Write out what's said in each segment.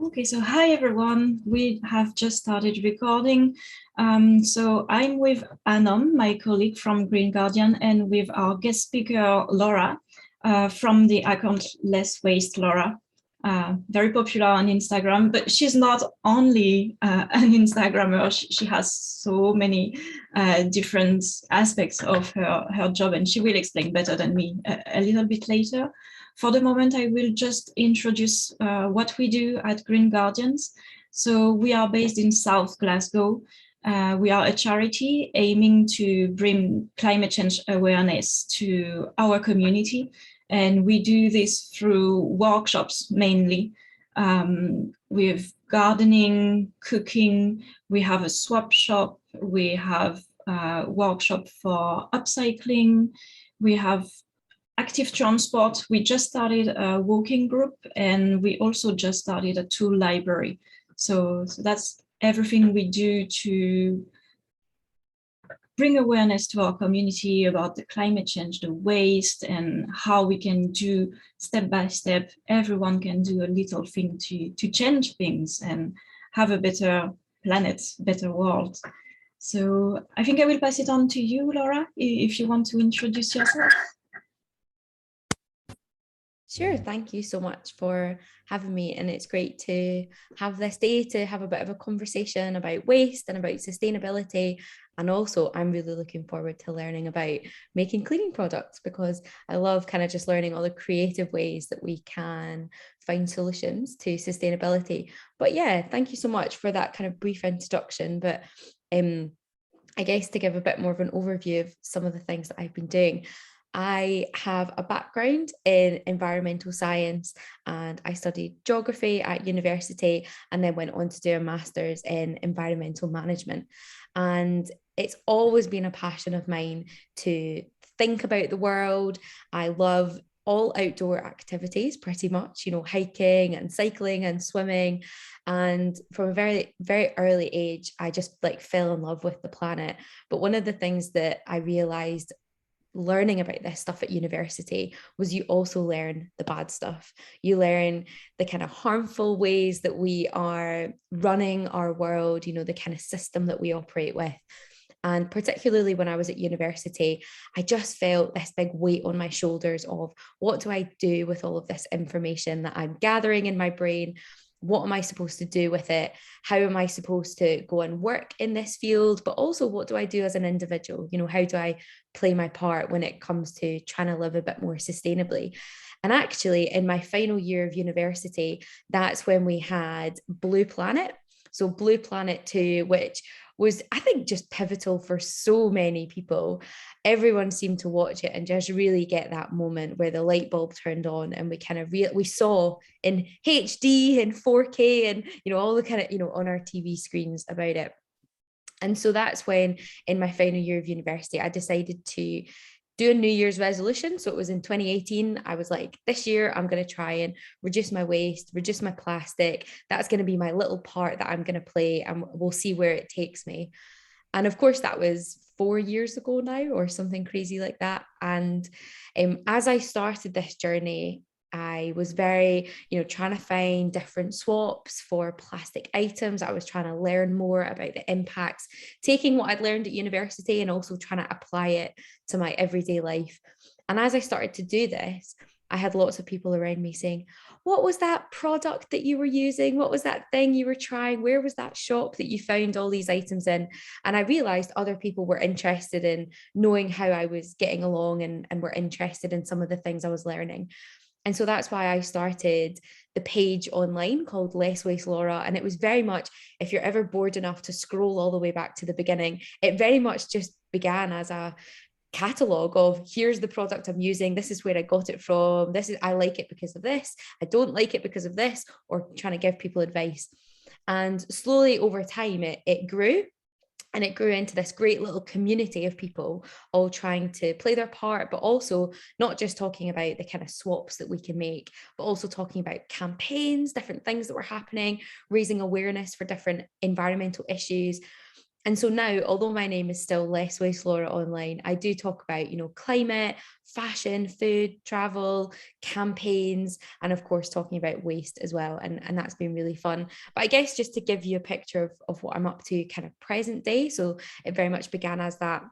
Okay, so hi everyone. We have just started recording. So I'm with Anom, my colleague from Green Guardian, and with our guest speaker, Laura, from the account WasteLessLaura. Very popular on Instagram, but she's not only an Instagrammer. She has so many different aspects of her job, and she will explain better than me a little bit later. For the moment, I will just introduce what we do at Green Guardians. So we are based in South Glasgow. We are a charity aiming to bring climate change awareness to our community. And we do this through workshops mainly, with gardening, cooking. We have a swap shop. We have a workshop for upcycling. We have active transport. We just started a walking group, and we also just started a tool library. So that's everything we do to bring awareness to our community about the climate change, the waste, and how we can do step by step. Everyone can do a little thing to change things and have a better planet, better world. So I think I will pass it on to you, Laura, if you want to introduce yourself. Sure, thank you so much for having me, and it's great to have this day to have a bit of a conversation about waste and about sustainability. And also I'm really looking forward to learning about making cleaning products, because I love kind of just learning all the creative ways that we can find solutions to sustainability. But yeah, thank you so much for that kind of brief introduction. But I guess to give a bit more of an overview of some of the things that I've been doing, I have a background in environmental science, and I studied geography at university and then went on to do a master's in environmental management. And it's always been a passion of mine to think about the world. I love all outdoor activities pretty much, hiking and cycling and swimming. And from a very, very early age, I just fell in love with the planet. But one of the things that I realized learning about this stuff at university was you also learn the bad stuff. You learn the kind of harmful ways that we are running our world, the kind of system that we operate with. And particularly when I was at university, I just felt this big weight on my shoulders of, what do I do with all of this information that I'm gathering in my brain? What am I supposed to do with it? How am I supposed to go and work in this field? But also, what do I do as an individual? How do I play my part when it comes to trying to live a bit more sustainably? And actually, in my final year of university, that's when we had Blue Planet. So Blue Planet 2, which was, I think, just pivotal for so many people. Everyone seemed to watch it and just really get that moment where the light bulb turned on, and we kind of we saw in HD and 4K and all the kind of on our TV screens about it. And so that's when, in my final year of university, I decided to do a New Year's resolution. So it was in 2018. I was like, this year I'm going to try and reduce my waste, reduce my plastic. That's going to be my little part that I'm going to play, and we'll see where it takes me. And of course, that was 4 years ago now, or something crazy like that. And as I started this journey, I was very, trying to find different swaps for plastic items. I was trying to learn more about the impacts, taking what I'd learned at university and also trying to apply it to my everyday life. And as I started to do this, I had lots of people around me saying, what was that product that you were using? What was that thing you were trying? Where was that shop that you found all these items in? And I realized other people were interested in knowing how I was getting along, and were interested in some of the things I was learning. And so that's why I started the page online called Less Waste Laura. And it was very much, if you're ever bored enough to scroll all the way back to the beginning, it very much just began as a catalogue of, here's the product I'm using, this is where I got it from, this is, I like it because of this, I don't like it because of this, or trying to give people advice. And slowly over time, it grew. And it grew into this great little community of people all trying to play their part, but also not just talking about the kind of swaps that we can make, but also talking about campaigns, different things that were happening, raising awareness for different environmental issues. And so now, although my name is still Less Waste Laura online, I do talk about, climate, fashion, food, travel, campaigns, and of course, talking about waste as well. And that's been really fun. But I guess just to give you a picture of what I'm up to kind of present day. So it very much began as that.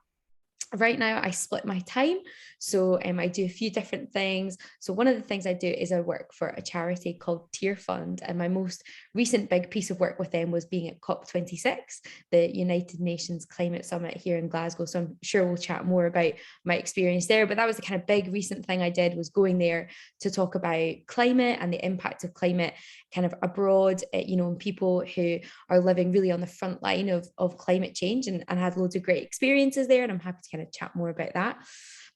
Right now I split my time, so I do a few different things. So one of the things I do is I work for a charity called Tier Fund, and my most recent big piece of work with them was being at COP26, the United Nations Climate Summit here in Glasgow. So I'm sure we'll chat more about my experience there, but that was the kind of big recent thing I did, was going there to talk about climate and the impact of climate kind of abroad, people who are living really on the front line of climate change, and had loads of great experiences there, and I'm happy to kind of chat more about that.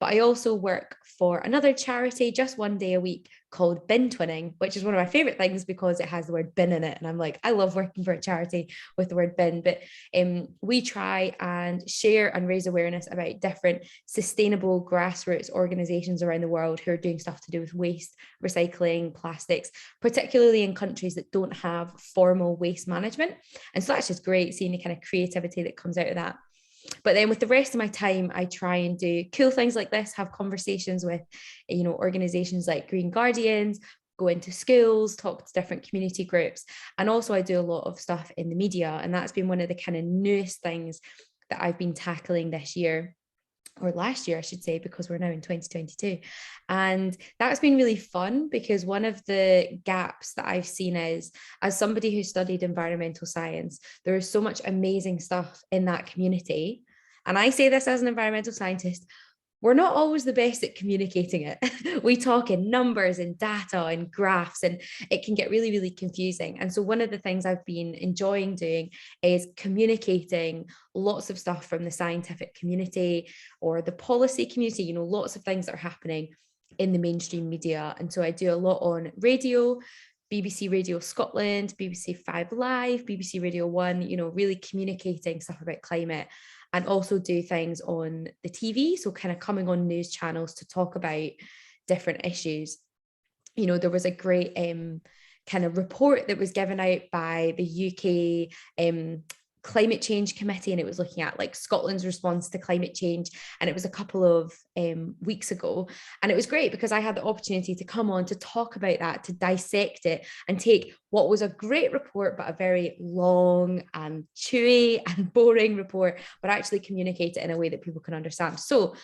But I also work for another charity just one day a week called Bin Twinning, which is one of my favorite things because it has the word bin in it. And I'm like, I love working for a charity with the word bin. But we try and share and raise awareness about different sustainable grassroots organizations around the world who are doing stuff to do with waste, recycling, plastics, particularly in countries that don't have formal waste management. And so that's just great seeing the kind of creativity that comes out of that. But then with the rest of my time, I try and do cool things like this, have conversations with, organizations like Green Guardians, go into schools, talk to different community groups. And also I do a lot of stuff in the media. And that's been one of the kind of newest things that I've been tackling this year, or last year, I should say, because we're now in 2022. And that's been really fun, because one of the gaps that I've seen is, as somebody who studied environmental science, there is so much amazing stuff in that community. And I say this as an environmental scientist, we're not always the best at communicating it. We talk in numbers and data and graphs, and it can get really, really confusing. And so one of the things I've been enjoying doing is communicating lots of stuff from the scientific community or the policy community, lots of things that are happening in the mainstream media. And so I do a lot on radio, BBC Radio Scotland, BBC 5 Live, BBC Radio 1, really communicating stuff about climate, and also do things on the TV. So kind of coming on news channels to talk about different issues. There was a great kind of report that was given out by the UK Climate Change Committee, and it was looking at like Scotland's response to climate change, and it was a couple of weeks ago, and it was great because I had the opportunity to come on to talk about that, to dissect it, and take what was a great report but a very long and chewy and boring report, but actually communicate it in a way that people can understand. So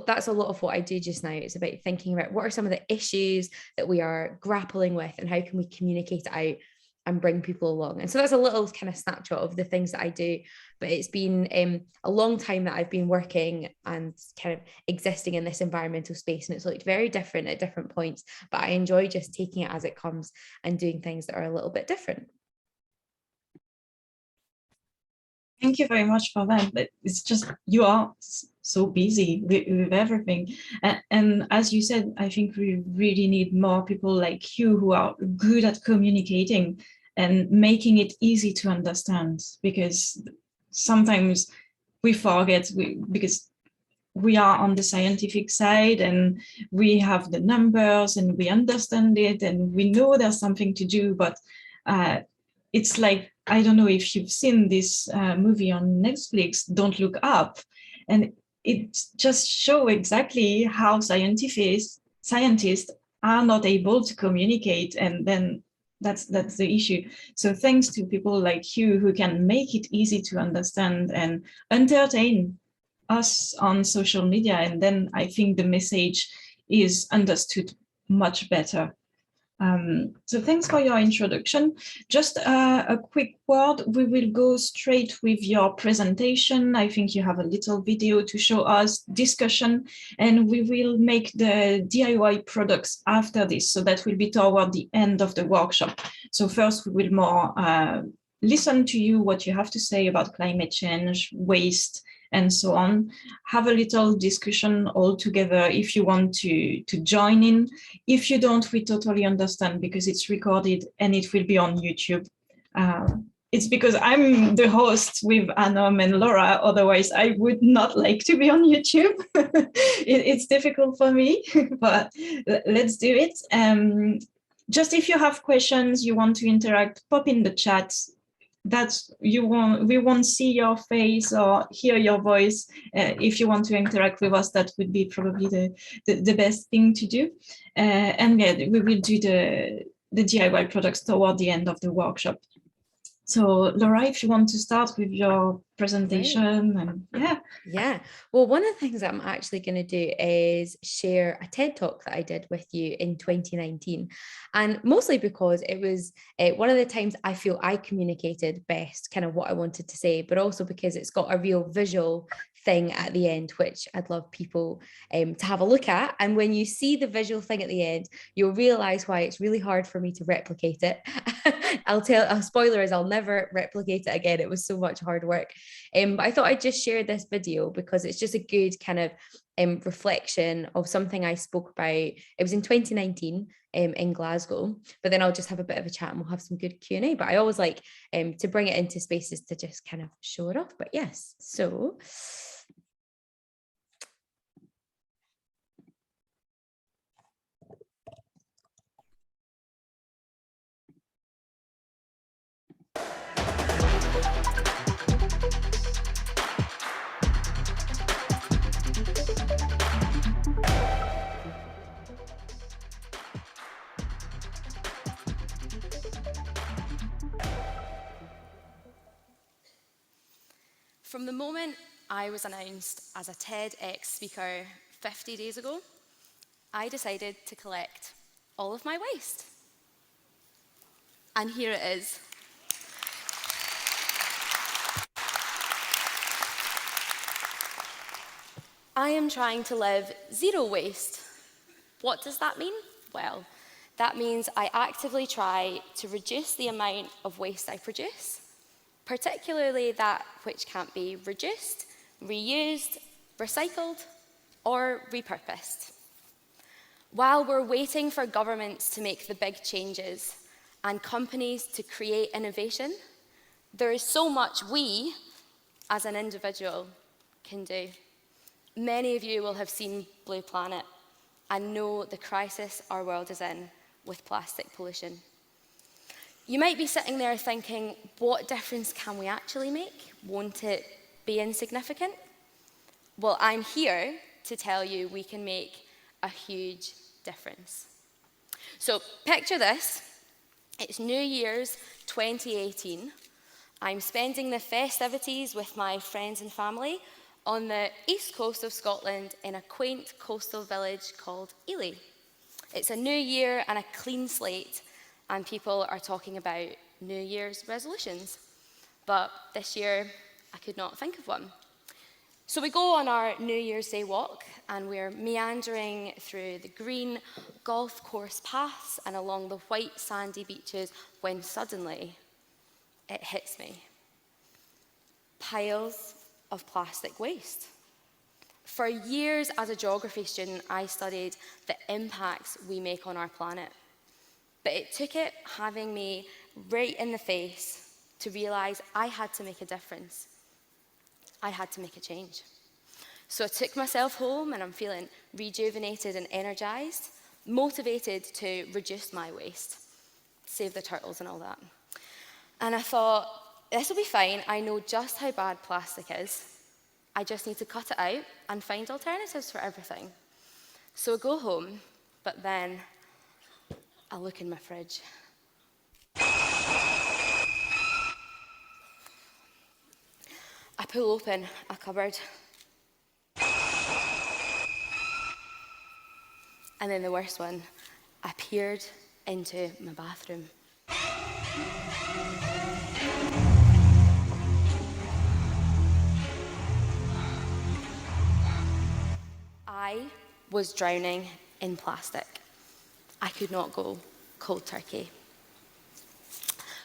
that's a lot of what I do just now. It's about thinking about what are some of the issues that we are grappling with, and how can we communicate it out and bring people along. And so that's a little kind of snapshot of the things that I do. But it's been a long time that I've been working and kind of existing in this environmental space, and it's looked very different at different points, but I enjoy just taking it as it comes and doing things that are a little bit different. Thank you very much for that. But it's just, you are so busy with everything. And as you said, I think we really need more people like you who are good at communicating and making it easy to understand, because sometimes we forget, because we are on the scientific side and we have the numbers and we understand it and we know there's something to do, but it's like, I don't know if you've seen this movie on Netflix, Don't Look Up, and it just shows exactly how scientists are not able to communicate, and then that's the issue. So thanks to people like you who can make it easy to understand and entertain us on social media, and then I think the message is understood much better. So thanks for your introduction. Just a quick word, we will go straight with your presentation. I think you have a little video to show us, discussion, and we will make the DIY products after this. So that will be toward the end of the workshop. So first we will more listen to you, what you have to say about climate change, waste, and so on. Have a little discussion all together if you want to join in. If you don't, we totally understand, because it's recorded and it will be on YouTube. It's because I'm the host with Anom and Laura, otherwise I would not like to be on YouTube. It's difficult for me, but let's do it. Just if you have questions, you want to interact, pop in the chat. that's we won't see your face or hear your voice. If you want to interact with us, that would be probably the best thing to do. And yeah, we will do the DIY products toward the end of the workshop. So Laura, if you want to start with your presentation, and Yeah. Well, one of the things that I'm actually going to do is share a TED talk that I did with you in 2019. And mostly because it was one of the times I feel I communicated best kind of what I wanted to say, but also because it's got a real visual thing at the end, which I'd love people to have a look at. And when you see the visual thing at the end, you'll realize why it's really hard for me to replicate it. A spoiler is I'll never replicate it again. It was so much hard work. But I thought I'd just share this video because it's just a good kind of reflection of something I spoke about. It was in 2019 in Glasgow, but then I'll just have a bit of a chat and we'll have some good Q&A. But I always like to bring it into spaces to just kind of show it off. But yes, so... From the moment I was announced as a TEDx speaker 50 days ago, I decided to collect all of my waste. And here it is. I am trying to live zero waste. What does that mean? Well, that means I actively try to reduce the amount of waste I produce, particularly that which can't be reduced, reused, recycled, or repurposed. While we're waiting for governments to make the big changes and companies to create innovation, there is so much we, as an individual, can do. Many of you will have seen Blue Planet and know the crisis our world is in with plastic pollution. You might be sitting there thinking, what difference can we actually make? Won't it be insignificant? Well, I'm here to tell you we can make a huge difference. So picture this. It's New Year's 2018. I'm spending the festivities with my friends and family on the east coast of Scotland in a quaint coastal village called Ely. It's a new year and a clean slate, and people are talking about New Year's resolutions. But this year, I could not think of one. So we go on our New Year's Day walk, and we're meandering through the green golf course paths and along the white sandy beaches when suddenly it hits me. Piles of plastic waste. For years as a geography student, I studied the impacts we make on our planet. But it took it having me right in the face to realize I had to make a difference. I had to make a change. So I took myself home and I'm feeling rejuvenated and energized, motivated to reduce my waste, save the turtles and all that. And I thought, this will be fine. I know just how bad plastic is. I just need to cut it out and find alternatives for everything. So I go home, but then I look in my fridge. I pull open a cupboard. And then the worst one, I peered into my bathroom. I was drowning in plastic. I could not go cold turkey.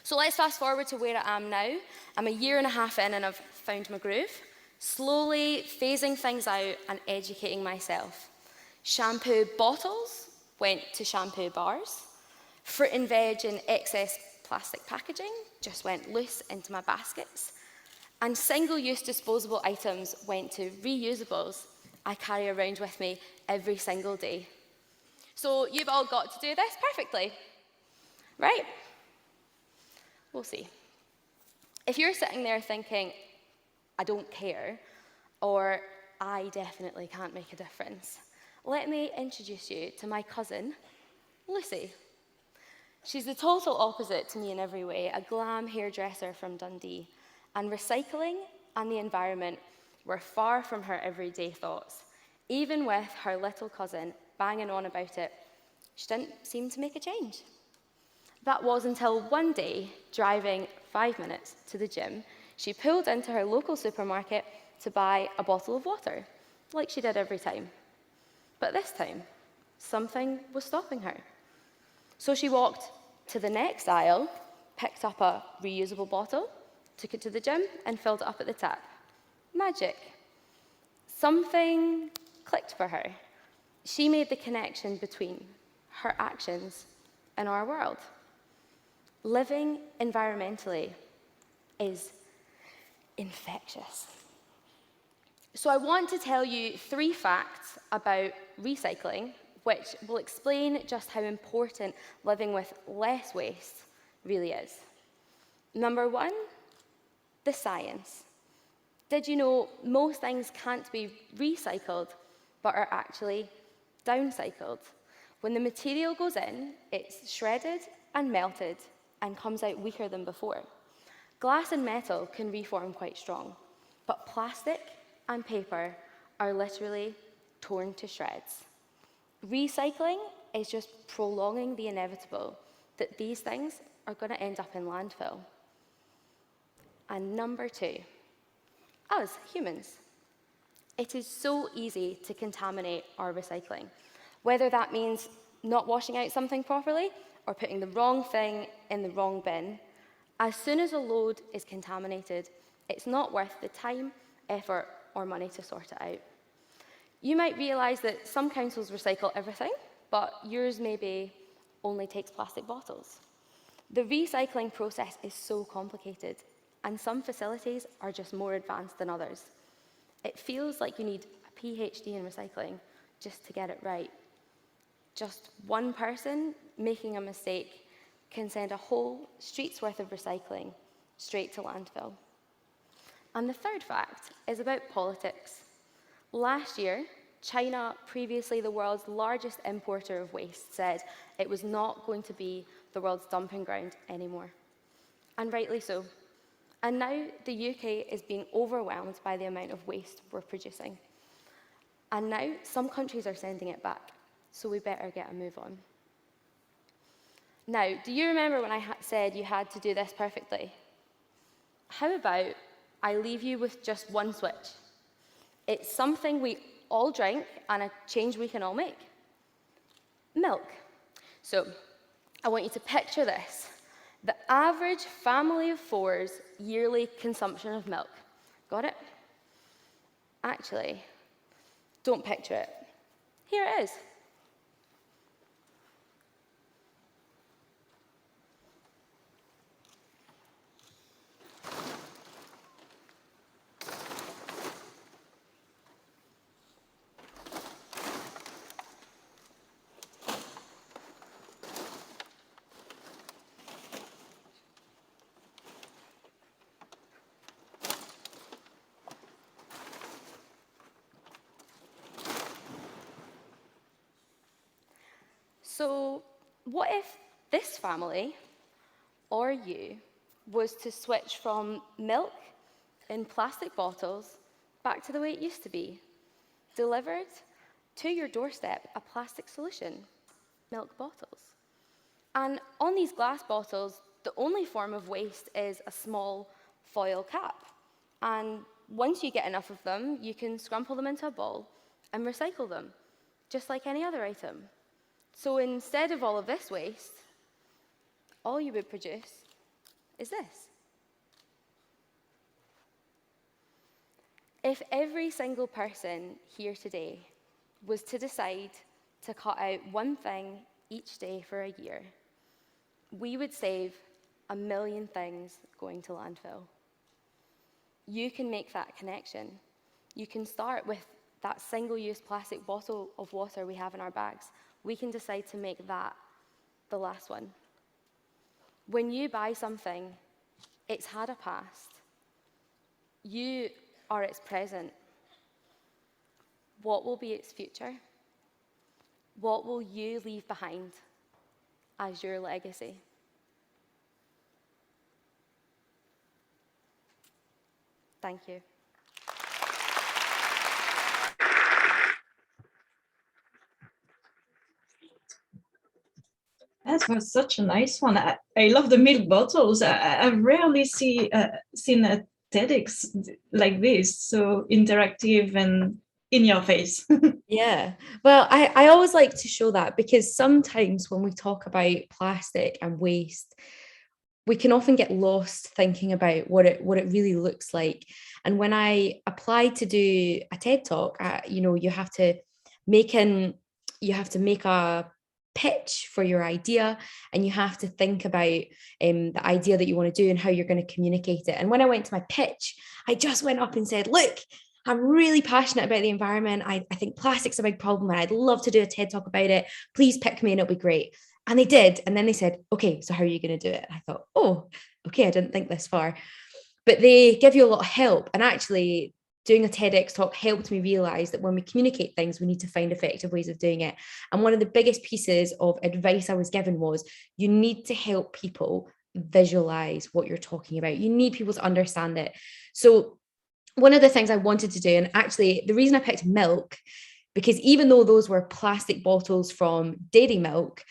So let's fast forward to where I am now. I'm a year and a half in and I've found my groove, slowly phasing things out and educating myself. Shampoo bottles went to shampoo bars. Fruit and veg in excess plastic packaging just went loose into my baskets. And single-use disposable items went to reusables I carry around with me every single day. So you've all got to do this perfectly, right? We'll see. If you're sitting there thinking, I don't care, or I definitely can't make a difference, let me introduce you to my cousin, Lucy. She's the total opposite to me in every way, a glam hairdresser from Dundee, and recycling and the environment were far from her everyday thoughts. Even with her little cousin banging on about it, she didn't seem to make a change. That was until one day, driving 5 minutes to the gym, she pulled into her local supermarket to buy a bottle of water, like she did every time. But this time, something was stopping her. So she walked to the next aisle, picked up a reusable bottle, took it to the gym, and filled it up at the tap. Magic. Something clicked for her. She made the connection between her actions and our world. Living environmentally is infectious. So I want to tell you 3 facts about recycling, which will explain just how important living with less waste really is. Number 1, the science. Did you know most things can't be recycled, but are actually downcycled? When the material goes in, it's shredded and melted and comes out weaker than before. Glass and metal can reform quite strong, but plastic and paper are literally torn to shreds. Recycling is just prolonging the inevitable that these things are going to end up in landfill. And number 2, us humans. It is so easy to contaminate our recycling, whether that means not washing out something properly or putting the wrong thing in the wrong bin. As soon as a load is contaminated, it's not worth the time, effort, or money to sort it out. You might realise that some councils recycle everything, but yours maybe only takes plastic bottles. The recycling process is so complicated, and some facilities are just more advanced than others. It feels like you need a PhD in recycling just to get it right. Just one person making a mistake can send a whole street's worth of recycling straight to landfill. And the 3rd fact is about politics. Last year, China, previously the world's largest importer of waste, said it was not going to be the world's dumping ground anymore. And rightly so. And now the UK is being overwhelmed by the amount of waste we're producing. And now some countries are sending it back, so we better get a move on. Now, do you remember when I said you had to do this perfectly? How about I leave you with just one switch? It's something we all drink and a change we can all make. Milk. So, I want you to picture this. The average family of 4's yearly consumption of milk. Got it? Actually, don't picture it. Here it is. So, what if this family, or you, was to switch from milk in plastic bottles back to the way it used to be? Delivered to your doorstep, a plastic solution, milk bottles. And on these glass bottles, the only form of waste is a small foil cap. And once you get enough of them, you can scrumple them into a ball and recycle them, just like any other item. So instead of all of this waste, all you would produce is this. If every single person here today was to decide to cut out one thing each day for a year, we would save 1 million things going to landfill. You can make that connection. You can start with that single-use plastic bottle of water we have in our bags. We can decide to make that the last one. When you buy something, It's had a past. You are its present. What will be its future? What will you leave behind as your legacy? Thank you. That was such a nice one. I love the milk bottles. I've rarely seen a TEDx like this, so interactive and in your face. Yeah, well, I always like to show that, because sometimes when we talk about plastic and waste, we can often get lost thinking about what it really looks like. And when I applied to do a TED talk, you have to make a pitch for your idea, and you have to think about the idea that you want to do and how you're going to communicate it. And when I went to my pitch, I just went up and said, look, I'm really passionate about the environment. I think plastic's a big problem and I'd love to do a TED talk about it. Please pick me and it'll be great. And they did. And then they said, okay, so how are you going to do it? And I thought, oh, okay, I didn't think this far. But they give you a lot of help. And actually, doing a TEDx talk helped me realize that when we communicate things, we need to find effective ways of doing it. And one of the biggest pieces of advice I was given was, you need to help people visualize what you're talking about. You need people to understand it. So one of the things I wanted to do, and actually the reason I picked milk, because even though those were plastic bottles from dairy milk,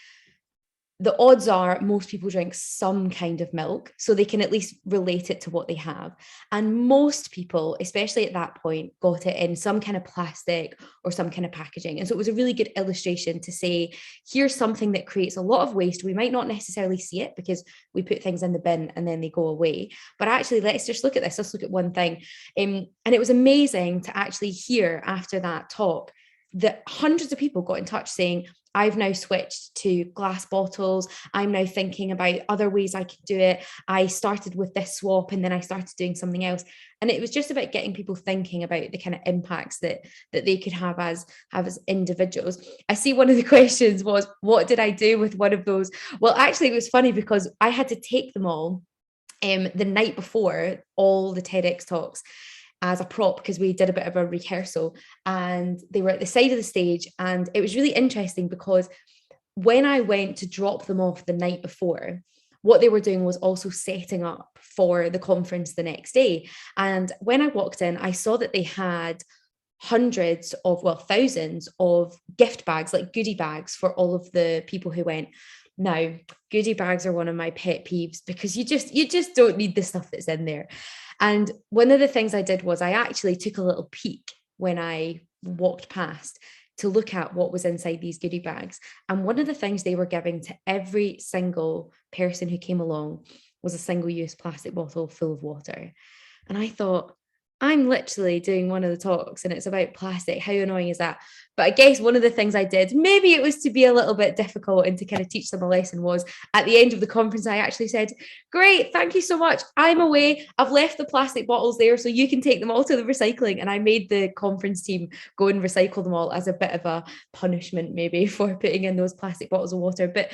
the odds are most people drink some kind of milk, so they can at least relate it to what they have. And most people, especially at that point, got it in some kind of plastic or some kind of packaging. And so it was a really good illustration to say, here's something that creates a lot of waste. We might not necessarily see it because we put things in the bin and then they go away. But actually, let's just look at this. Let's look at one thing. And it was amazing to actually hear after that talk that hundreds of people got in touch saying, I've now switched to glass bottles. I'm now thinking about other ways I could do it. I started with this swap and then I started doing something else. And it was just about getting people thinking about the kind of impacts that they could have as individuals. I see one of the questions was, what did I do with one of those? Well, actually, it was funny because I had to take them all the night before all the TEDx talks as a prop, because we did a bit of a rehearsal, and they were at the side of the stage. And it was really interesting because when I went to drop them off the night before, what they were doing was also setting up for the conference the next day. And when I walked in, I saw that they had thousands of gift bags, like goodie bags, for all of the people who went. Now, goodie bags are one of my pet peeves because you just don't need the stuff that's in there. And one of the things I did was I actually took a little peek when I walked past to look at what was inside these goodie bags. And one of the things they were giving to every single person who came along was a single-use plastic bottle full of water. And I thought, I'm literally doing one of the talks and it's about plastic. How annoying is that? But I guess one of the things I did, maybe it was to be a little bit difficult and to kind of teach them a lesson, was at the end of the conference, I actually said, great, thank you so much. I'm away. I've left the plastic bottles there so you can take them all to the recycling. And I made the conference team go and recycle them all as a bit of a punishment, maybe, for putting in those plastic bottles of water. But,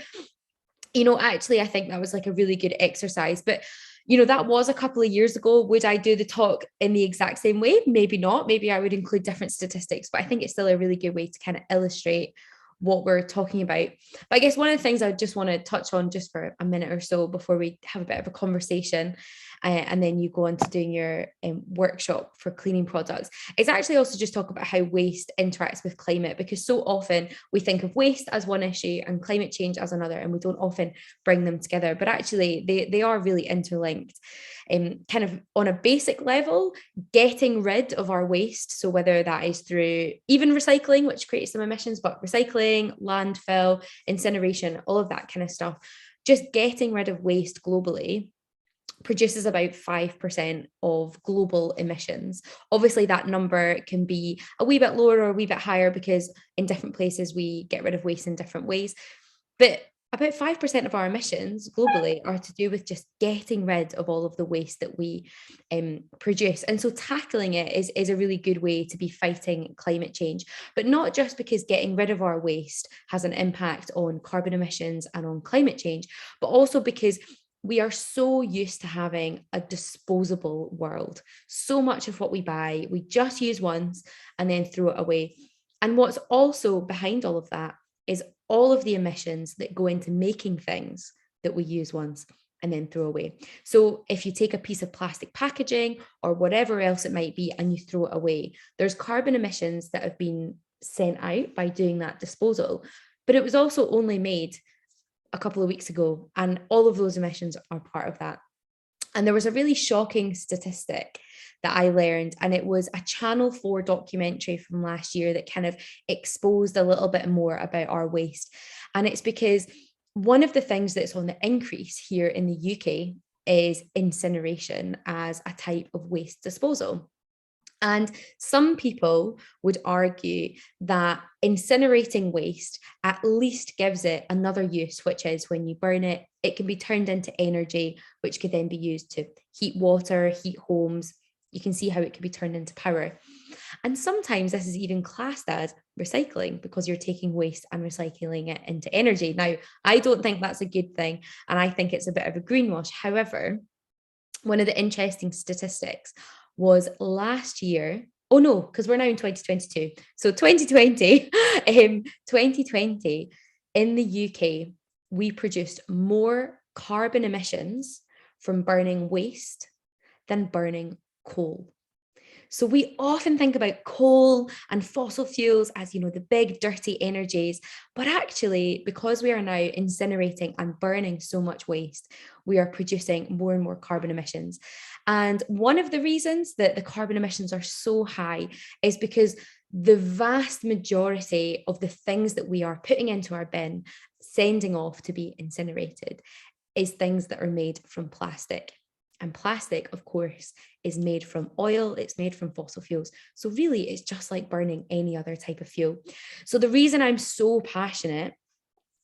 actually, I think that was like a really good exercise. But that was a couple of years ago. Would I do the talk in the exact same way? Maybe not. Maybe I would include different statistics, but I think it's still a really good way to kind of illustrate what we're talking about. But I guess one of the things I just want to touch on just for a minute or so before we have a bit of a conversation, and then you go on to doing your workshop for cleaning products, is actually also just talk about how waste interacts with climate, because so often we think of waste as one issue and climate change as another, and we don't often bring them together, but actually they are really interlinked. Kind of on a basic level, getting rid of our waste, so whether that is through even recycling, which creates some emissions, but recycling, landfill, incineration, all of that kind of stuff, just getting rid of waste globally produces about 5% of global emissions. Obviously, that number can be a wee bit lower or a wee bit higher because in different places we get rid of waste in different ways. But about 5% of our emissions globally are to do with just getting rid of all of the waste that we produce. And so tackling it is a really good way to be fighting climate change, but not just because getting rid of our waste has an impact on carbon emissions and on climate change, but also because we are so used to having a disposable world. So much of what we buy, we just use once and then throw it away. And what's also behind all of that is all of the emissions that go into making things that we use once and then throw away. So if you take a piece of plastic packaging or whatever else it might be and you throw it away, there's carbon emissions that have been sent out by doing that disposal. But it was also only made a couple of weeks ago, and all of those emissions are part of that. And there was a really shocking statistic that I learned, and it was a Channel 4 documentary from last year that kind of exposed a little bit more about our waste. And it's because one of the things that's on the increase here in the UK is incineration as a type of waste disposal. And some people would argue that incinerating waste at least gives it another use, which is when you burn it, it can be turned into energy, which could then be used to heat water, heat homes. You can see how it could be turned into power. And sometimes this is even classed as recycling because you're taking waste and recycling it into energy. Now, I don't think that's a good thing, and I think it's a bit of a greenwash. However, one of the interesting statistics was last year. Oh no, because we're now in 2022. So 2020, 2020 in the UK, we produced more carbon emissions from burning waste than burning coal. So we often think about coal and fossil fuels as, the big dirty energies, but actually, because we are now incinerating and burning so much waste, we are producing more and more carbon emissions. And one of the reasons that the carbon emissions are so high is because the vast majority of the things that we are putting into our bin, sending off to be incinerated, is things that are made from plastic. And plastic, of course, is made from oil, it's made from fossil fuels. So really, it's just like burning any other type of fuel. So the reason I'm so passionate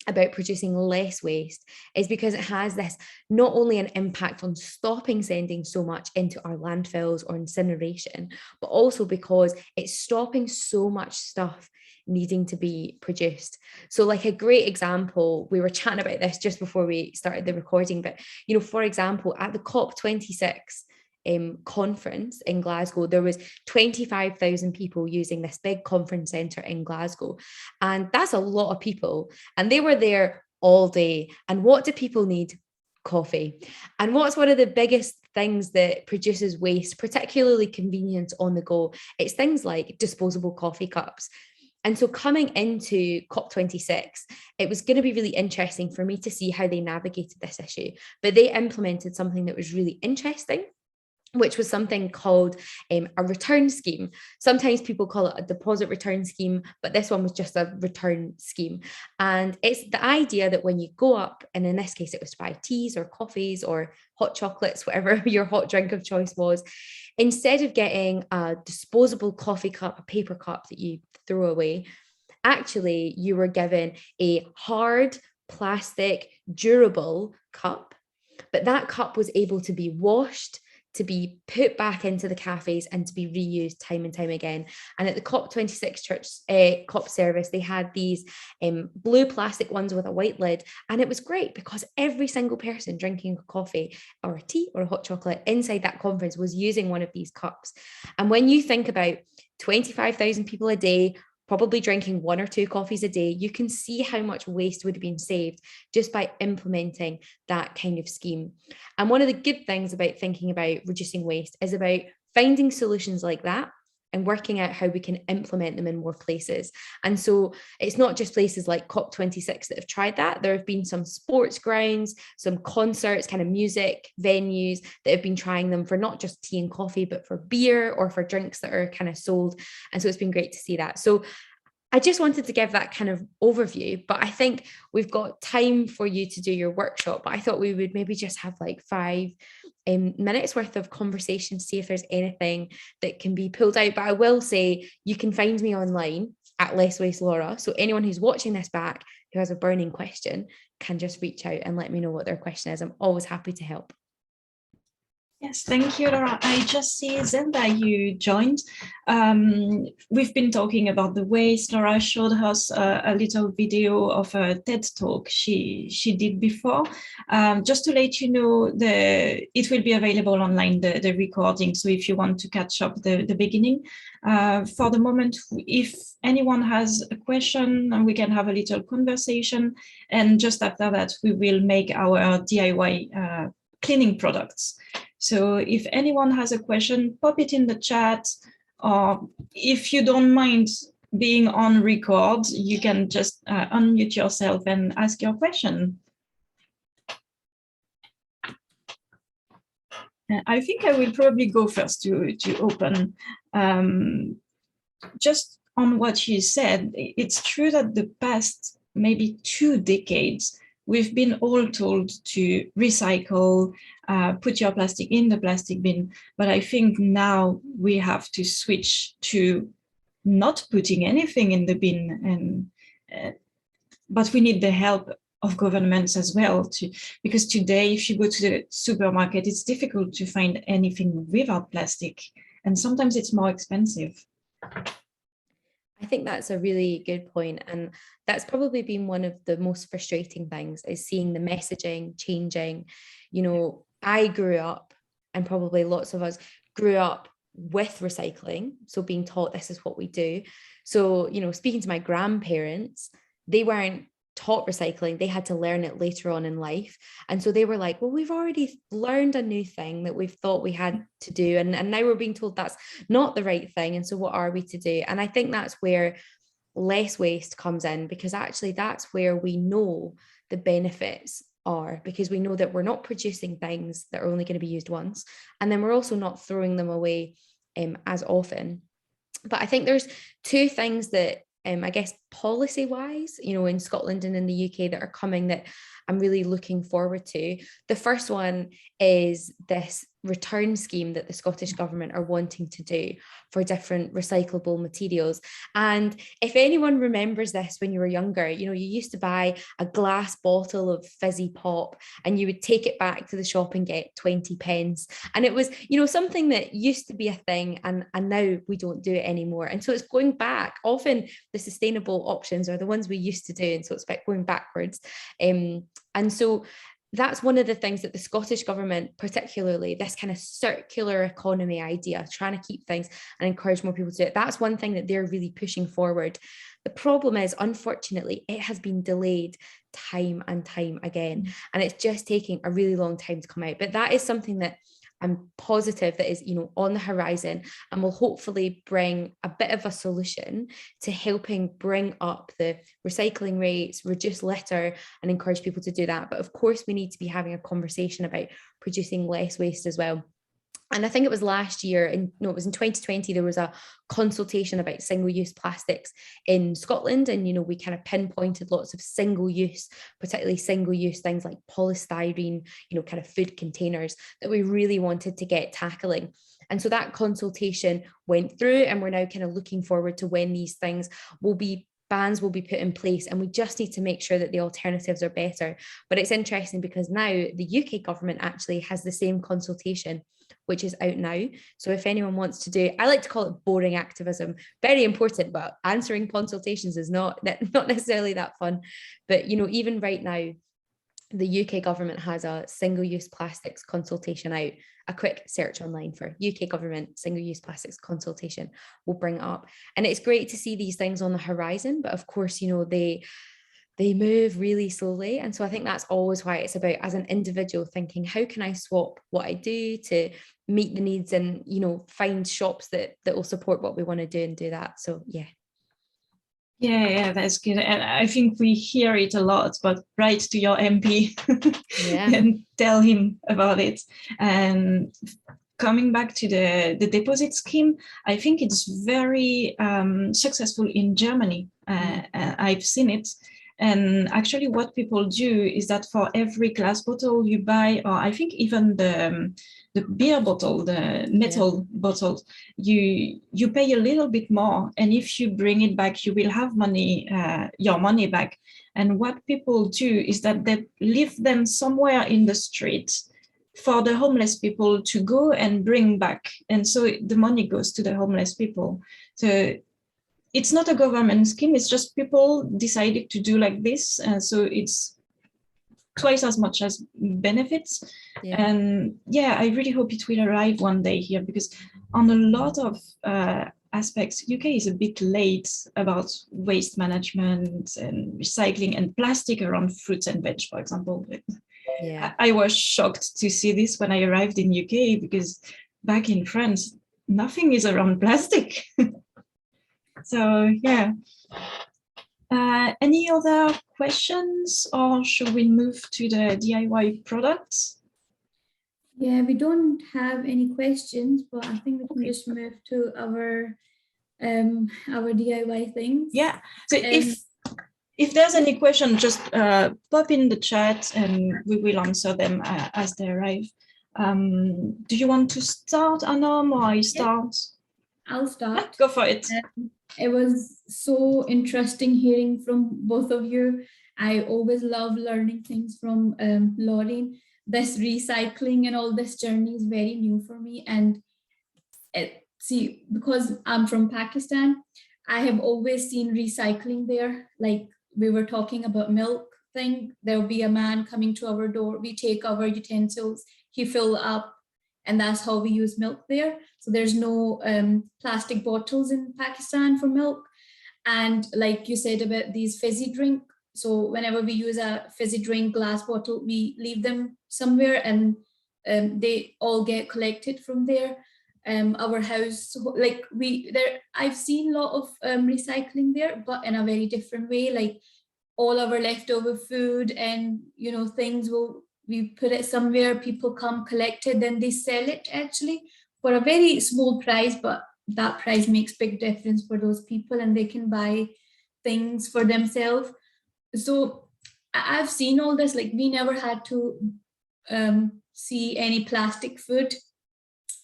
about producing less waste is because it has this not only an impact on stopping sending so much into our landfills or incineration, but also because it's stopping so much stuff needing to be produced. So like a great example, we were chatting about this just before we started the recording, but for example, at the COP26 conference in Glasgow, there was 25,000 people using this big conference centre in Glasgow, and that's a lot of people, and they were there all day. And what do people need? Coffee. And what's one of the biggest things that produces waste, particularly convenience on the go? It's things like disposable coffee cups. And so coming into COP26, it was going to be really interesting for me to see how they navigated this issue. But they implemented something that was really interesting, which was something called a return scheme. Sometimes people call it a deposit return scheme, but this one was just a return scheme. And it's the idea that when you go up, and in this case, it was to buy teas or coffees or hot chocolates, whatever your hot drink of choice was, instead of getting a disposable coffee cup, a paper cup that you throw away, actually you were given a hard plastic durable cup, but that cup was able to be washed, to be put back into the cafes, and to be reused time and time again. And at the COP26 COP service, they had these blue plastic ones with a white lid, and it was great because every single person drinking a coffee or a tea or a hot chocolate inside that conference was using one of these cups. And when you think about 25,000 people a day probably drinking 1 or 2 coffees a day, you can see how much waste would have been saved just by implementing that kind of scheme. And one of the good things about thinking about reducing waste is about finding solutions like that and working out how we can implement them in more places. And so it's not just places like COP26 that have tried that. There have been some sports grounds, some concerts, kind of music venues that have been trying them for not just tea and coffee, but for beer or for drinks that are kind of sold. And so it's been great to see that. So I just wanted to give that kind of overview, but I think we've got time for you to do your workshop. But I thought we would maybe just have like 5 minutes worth of conversation, see if there's anything that can be pulled out. But I will say you can find me online at WasteLessLaura. So anyone who's watching this back who has a burning question can just reach out and let me know what their question is. I'm always happy to help. Yes, thank you, Laura. I just see Zelda, you joined. We've been talking about the waste. Laura showed us a little video of a TED talk she did before. Just to let you know, it will be available online, the recording. So if you want to catch up the beginning, for the moment, if anyone has a question, we can have a little conversation. And just after that, we will make our DIY cleaning products. So if anyone has a question, pop it in the chat, or if you don't mind being on record, you can just unmute yourself and ask your question. I think I will probably go first to open. Just on what you said, it's true that the past maybe 2 decades, we've been all told to recycle, put your plastic in the plastic bin. But I think now we have to switch to not putting anything in the bin. But we need the help of governments as well, because today, if you go to the supermarket, it's difficult to find anything without plastic. And sometimes it's more expensive. I think that's a really good point. And that's probably been one of the most frustrating things, is seeing the messaging changing. You know, I grew up, and probably lots of us grew up with recycling. So being taught this is what we do. So, you know, speaking to my grandparents, they weren't taught recycling. They had to learn it later on in life. And so they were like, well, we've already learned a new thing that we've thought we had to do. And now we're being told that's not the right thing. And so what are we to do? And I think that's where less waste comes in, because actually that's where we know the benefits are, because we know that we're not producing things that are only going to be used once. And then we're also not throwing them away as often. But I think there's two things that I guess policy wise, you know, in Scotland and in the UK that are coming that I'm really looking forward to. The first one is this return scheme that the Scottish government are wanting to do for different recyclable materials. And if anyone remembers this when you were younger, you know, you used to buy a glass bottle of fizzy pop and you would take it back to the shop and get 20 pence. And it was, you know, something that used to be a thing, and now we don't do it anymore. And so it's going back. Often the sustainable options are the ones we used to do. And so it's going backwards. And so that's one of the things that the Scottish government, particularly this kind of circular economy idea, trying to keep things and encourage more people to do it. That's one thing that they're really pushing forward. The problem is, unfortunately, it has been delayed time and time again, and it's just taking a really long time to come out. But that is something that I'm positive that is, you know, on the horizon, and will hopefully bring a bit of a solution to helping bring up the recycling rates, reduce litter, and encourage people to do that. But of course, we need to be having a conversation about producing less waste as well. And I think it was last year, it was in 2020, there was a consultation about single-use plastics in Scotland. And, you know, we kind of pinpointed lots of single-use, particularly single-use things like polystyrene, you know, kind of food containers that we really wanted to get tackling. And so that consultation went through, and we're now kind of looking forward to when these things bans will be put in place, and we just need to make sure that the alternatives are better. But it's interesting because now the UK government actually has the same consultation, which is out now. So if anyone wants to do, I like to call it boring activism, very important, but answering consultations is not necessarily that fun. But, you know, even right now, the UK government has a single-use plastics consultation out. A quick search online for UK government single-use plastics consultation will bring it up. And it's great to see these things on the horizon, but of course, you know, they move really slowly. And so I think that's always why it's about, as an individual, thinking, how can I swap what I do to meet the needs, and, you know, find shops that will support what we want to do and do that. So yeah. Yeah, that's good. And I think we hear it a lot, but write to your MP and tell him about it. And coming back to the deposit scheme, I think it's very successful in Germany. I've seen it. And actually what people do is that for every glass bottle you buy, or I think even the beer bottle, the metal bottle, you pay a little bit more. And if you bring it back, you will have your money back. And what people do is that they leave them somewhere in the street for the homeless people to go and bring back. And so the money goes to the homeless people. So it's not a government scheme, it's just people decided to do like this. So it's twice as much as benefits. Yeah. And yeah, I really hope it will arrive one day here, because on a lot of aspects, UK is a bit late about waste management and recycling and plastic around fruits and veg, for example. Yeah. I was shocked to see this when I arrived in UK, because back in France, nothing is around plastic. So yeah. Any other questions, or should we move to the DIY products? Yeah, we don't have any questions, but I think we can Okay. just move to our DIY things. Yeah. So if there's any question, just pop in the chat and we will answer them as they arrive. Do you want to start, Anam, or I start? I'll start. Go for it. It was so interesting hearing from both of you. I always love learning things from Lauren. This recycling and all this journey is very new for me. And see, because I'm from Pakistan, I have always seen recycling there. Like we were talking about milk thing, there'll be a man coming to our door, we take our utensils, he fill up, and that's how we use milk there. So there's no plastic bottles in Pakistan for milk. And like you said about these fizzy drink, so whenever we use a fizzy drink glass bottle, we leave them somewhere and they all get collected from there. Our house, like I've seen a lot of recycling there, but in a very different way. Like all our leftover food and things we put it somewhere, people come collect it, then they sell it actually for a very small price, but that price makes big difference for those people and they can buy things for themselves. So I've seen all this, like we never had to see any plastic food,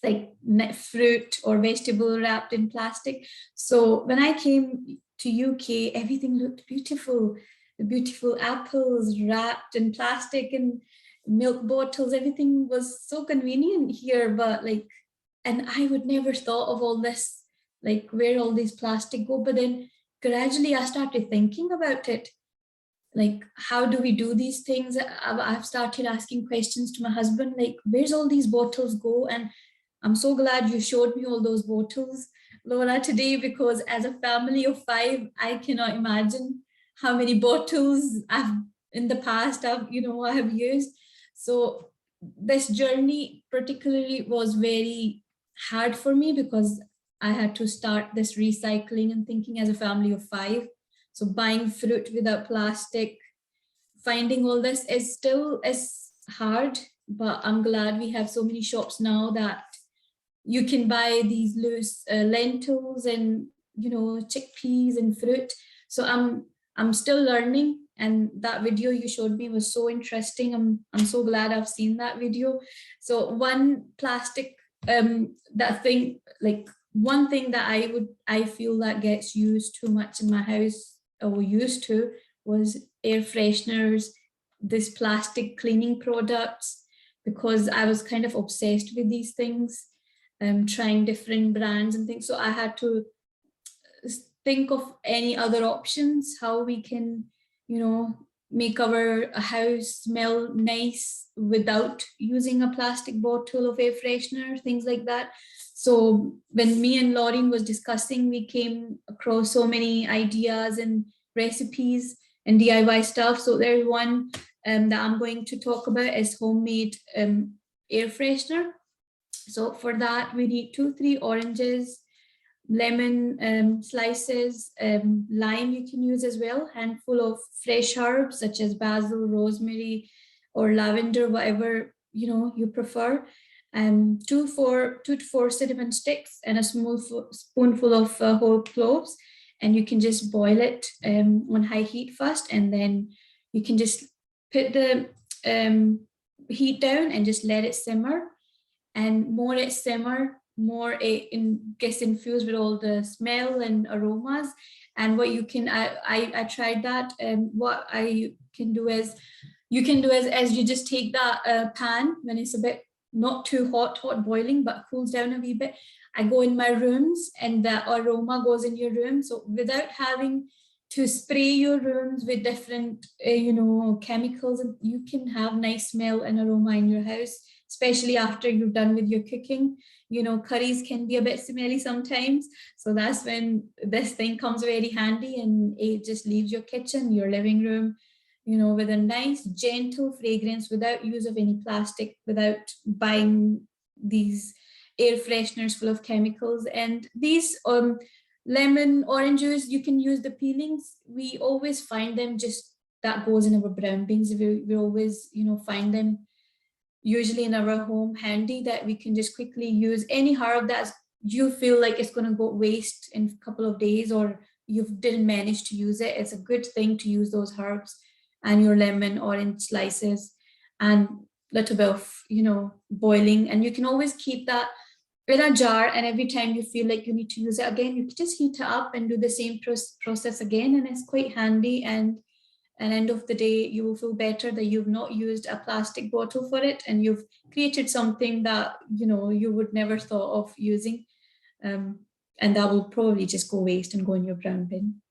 like fruit or vegetable wrapped in plastic. So when I came to UK, everything looked beautiful. The beautiful apples wrapped in plastic and milk bottles, everything was so convenient here. But and I would never thought of all this, like where all these plastic go. But then gradually I started thinking about it. Like, how do we do these things? I've started asking questions to my husband, like, where's all these bottles go? And I'm so glad you showed me all those bottles, Laura, today, because as a family of 5, I cannot imagine how many bottles in the past I have used. So this journey particularly was very hard for me because I had to start this recycling and thinking as a family of 5. So buying fruit without plastic, finding all this is still hard, but I'm glad we have so many shops now that you can buy these loose lentils and chickpeas and fruit. So I'm still learning, and that video you showed me was so interesting. I'm so glad I've seen that video. So one plastic one thing that I feel that gets used too much in my house, or used to, was air fresheners, this plastic cleaning products, because I was kind of obsessed with these things, trying different brands and things. So I had to think of any other options, how we can, make our house smell nice without using a plastic bottle of air freshener, things like that. So when me and Lauren was discussing, we came across so many ideas and recipes and DIY stuff. So there's one that I'm going to talk about is homemade air freshener. So for that, we need 2-3 oranges, lemon slices, lime you can use as well, handful of fresh herbs such as basil, rosemary, or lavender, whatever you prefer. 2 to 4 cinnamon sticks and a spoonful of whole cloves, and you can just boil it on high heat first, and then you can just put the heat down and just let it simmer. And more it simmer, more it gets infused with all the smell and aromas. And what you can, I tried that, and what I can do is you can do as you just take that pan when it's a bit not too hot boiling, but cools down a wee bit. I go in my rooms and the aroma goes in your room. So without having to spray your rooms with different, chemicals, and you can have nice smell and aroma in your house, especially after you're done with your cooking. Curries can be a bit smelly sometimes. So that's when this thing comes very handy, and it just leaves your kitchen, your living room, with a nice gentle fragrance without use of any plastic, without buying these air fresheners full of chemicals. And these lemon, orange juice, you can use the peelings. We always find them, just that goes in our brown beans. We always, find them usually in our home handy, that we can just quickly use any herb that you feel like it's going to go waste in a couple of days, or you didn't manage to use it. It's a good thing to use those herbs and your lemon, orange slices, and a little bit of, boiling. And you can always keep that in a jar, and every time you feel like you need to use it again, you can just heat it up and do the same process again. And it's quite handy, and at the end of the day, you will feel better that you've not used a plastic bottle for it, and you've created something that, you would never thought of using. And that will probably just go waste and go in your brown bin.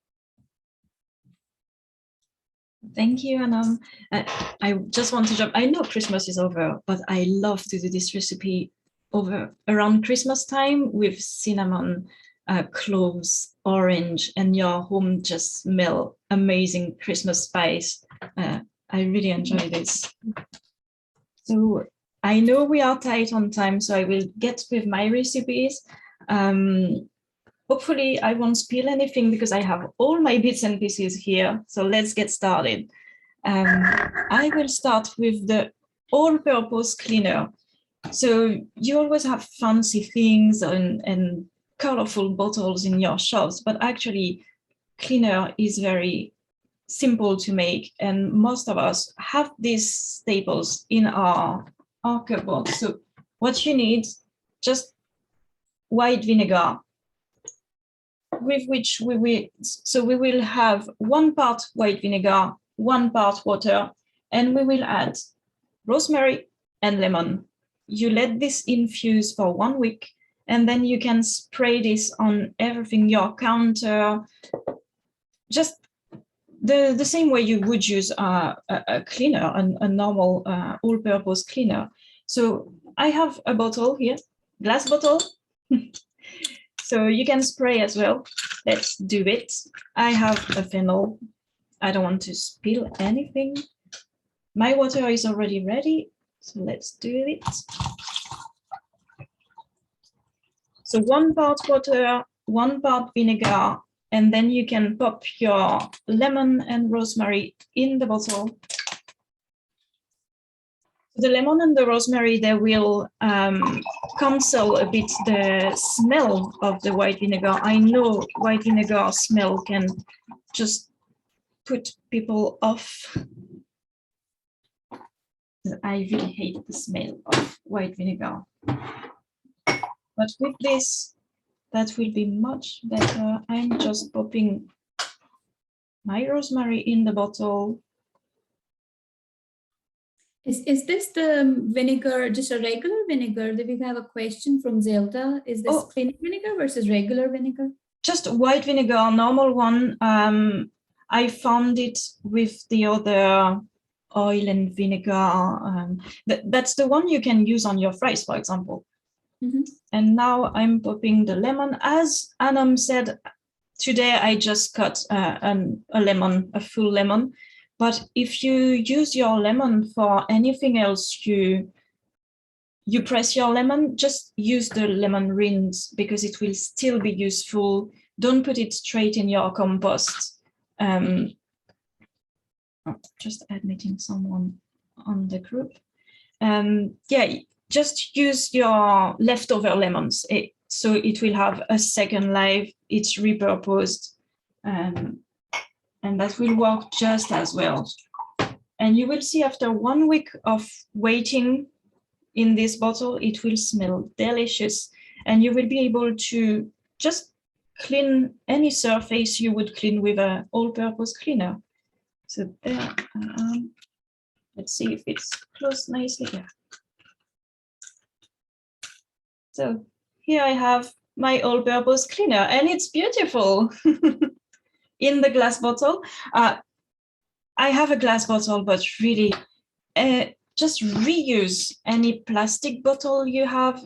Thank you, Anam. I just want to jump. I know Christmas is over, but I love to do this recipe around Christmas time with cinnamon, cloves, orange, and your home just smell amazing Christmas spice. I really enjoy this. So I know we are tight on time, so I will get with my recipes. Hopefully I won't spill anything because I have all my bits and pieces here. So let's get started. I will start with the all-purpose cleaner. So you always have fancy things and colorful bottles in your shops, but actually cleaner is very simple to make. And most of us have these staples in our cupboard. So what you need, just white vinegar, with which we will have 1 part white vinegar, 1 part water, and we will add rosemary and lemon. You let this infuse for 1 week, and then you can spray this on everything, your counter, just the same way you would use a cleaner, a normal all-purpose cleaner. So I have a bottle here, glass bottle. So you can spray as well. Let's do it. I have a funnel. I don't want to spill anything. My water is already ready, so let's do it. So 1 part water, 1 part vinegar, and then you can pop your lemon and rosemary in the bottle. The lemon and the rosemary, they will cancel a bit the smell of the white vinegar. I know white vinegar smell can just put people off. I really hate the smell of white vinegar. But with this, that will be much better. I'm just popping my rosemary in the bottle. Is this the vinegar, just a regular vinegar? Did we have a question from Zelda? Is this cleaning vinegar versus regular vinegar? Just white vinegar, normal one. I found it with the other oil and vinegar. That's the one you can use on your fries, for example. Mm-hmm. And now I'm popping the lemon. As Anam said, today I just cut a lemon, a full lemon. But if you use your lemon for anything else, you press your lemon, just use the lemon rinse because it will still be useful. Don't put it straight in your compost. Just admitting someone on the group. Yeah, just use your leftover lemons. So it will have a second life. It's repurposed. And that will work just as well. And you will see after 1 week of waiting in this bottle, it will smell delicious. And you will be able to just clean any surface you would clean with an all-purpose cleaner. So there. Let's see if it's closed nicely. Yeah. So here I have my all-purpose cleaner, and it's beautiful in the glass bottle. I have a glass bottle, but really just reuse any plastic bottle you have.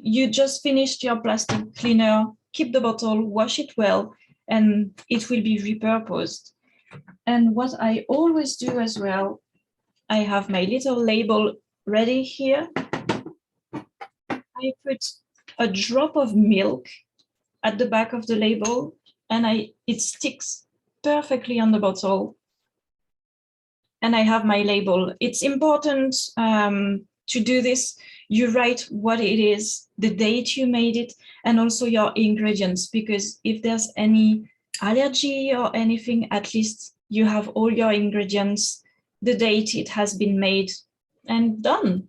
You just finished your plastic cleaner, keep the bottle, wash it well, and it will be repurposed. And what I always do as well, I have my little label ready here. I put a drop of milk at the back of the label, and it sticks perfectly on the bottle. And I have my label. It's important to do this. You write what it is, the date you made it, and also your ingredients, because if there's any allergy or anything, at least you have all your ingredients, the date it has been made, and done.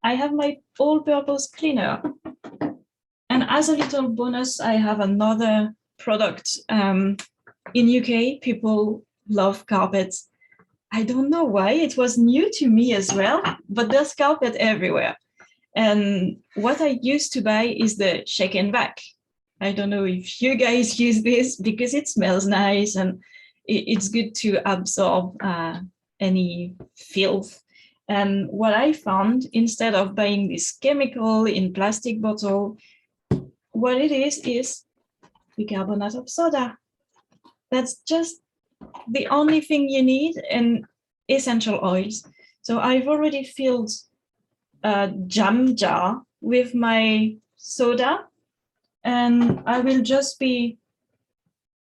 I have my all-purpose cleaner. And as a little bonus, I have another product. In UK, people love carpets. I don't know why, it was new to me as well, but there's carpet everywhere. And what I used to buy is the shake and vac. I don't know if you guys use this because it smells nice and it's good to absorb any filth. And what I found, instead of buying this chemical in plastic bottle, what it is bicarbonate of soda. That's just the only thing you need, and essential oils. So I've already filled a jam jar with my soda, and I will just be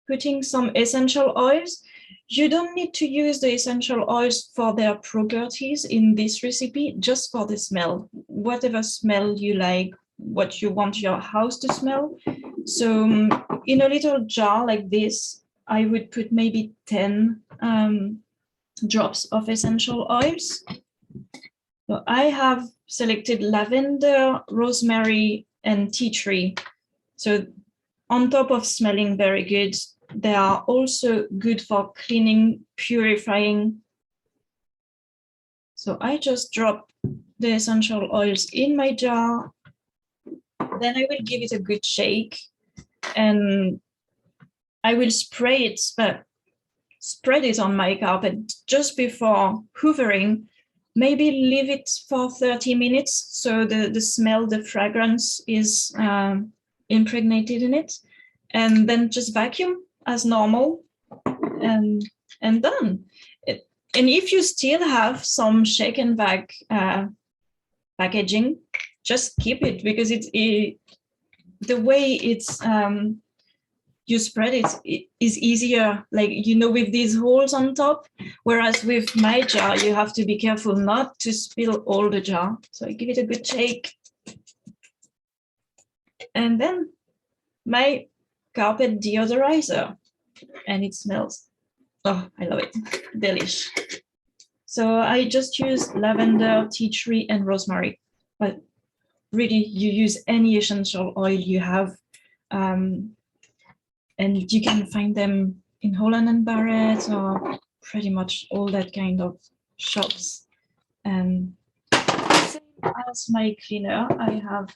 putting some essential oils. You don't need to use the essential oils for their properties in this recipe, just for the smell, whatever smell you like, what you want your house to smell. So in a little jar like this, I would put maybe 10 drops of essential oils. So I have selected lavender, rosemary, and tea tree. So on top of smelling very good, they are also good for cleaning, purifying. So I just drop the essential oils in my jar. Then I will give it a good shake, and I will spread it on my carpet just before hoovering. Maybe leave it for 30 minutes so the smell, the fragrance is impregnated in it, and then just vacuum as normal, and done. And if you still have some shake and vac packaging, just keep it, because the way it's you spread it is easier, like, with these holes on top, whereas with my jar you have to be careful not to spill all the jar. So I give it a good shake, and then my carpet deodorizer, and it smells, oh, I love it, delish. So I just use lavender, tea tree, and rosemary, but really you use any essential oil you have, and you can find them in Holland & Barrett or pretty much all that kind of shops. And as my cleaner, I have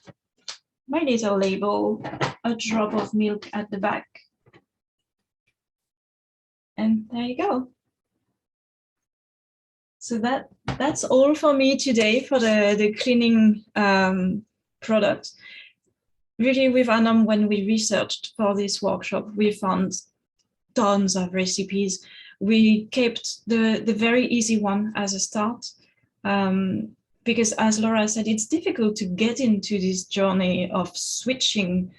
my little label, a drop of milk at the back. And there you go. So that's all for me today for the cleaning product. Really, with Anam, when we researched for this workshop, we found tons of recipes. We kept the very easy one as a start, because, as Laura said, it's difficult to get into this journey of switching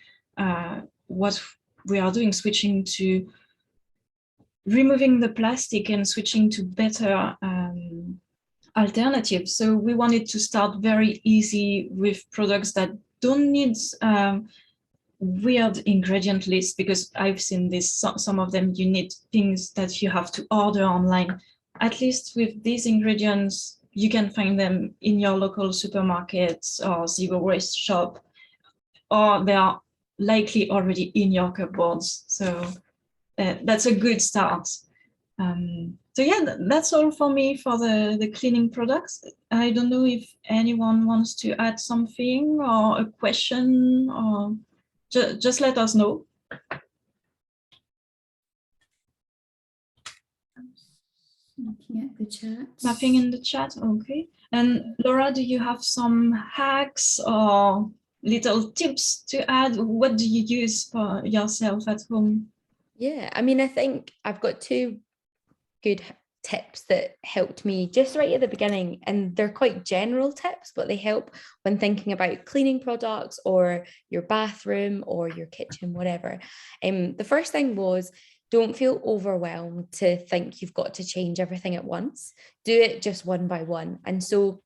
what we are doing, switching to removing the plastic and switching to better alternatives. So we wanted to start very easy with products that don't need weird ingredient lists, because I've seen this, some of them you need things that you have to order online. At least with these ingredients, you can find them in your local supermarkets or zero waste shop, or they are likely already in your cupboards. So that's a good start. So yeah, that's all for me for the cleaning products. I don't know if anyone wants to add something or a question, or just let us know. Looking at the chat. Nothing in the chat, okay. And Laura, do you have some hacks or little tips to add? What do you use for yourself at home? Yeah, I mean, I think I've got two good tips that helped me just right at the beginning, and they're quite general tips, but they help when thinking about cleaning products or your bathroom or your kitchen, whatever. The first thing was, don't feel overwhelmed to think you've got to change everything at once. Do it just one by one. And so,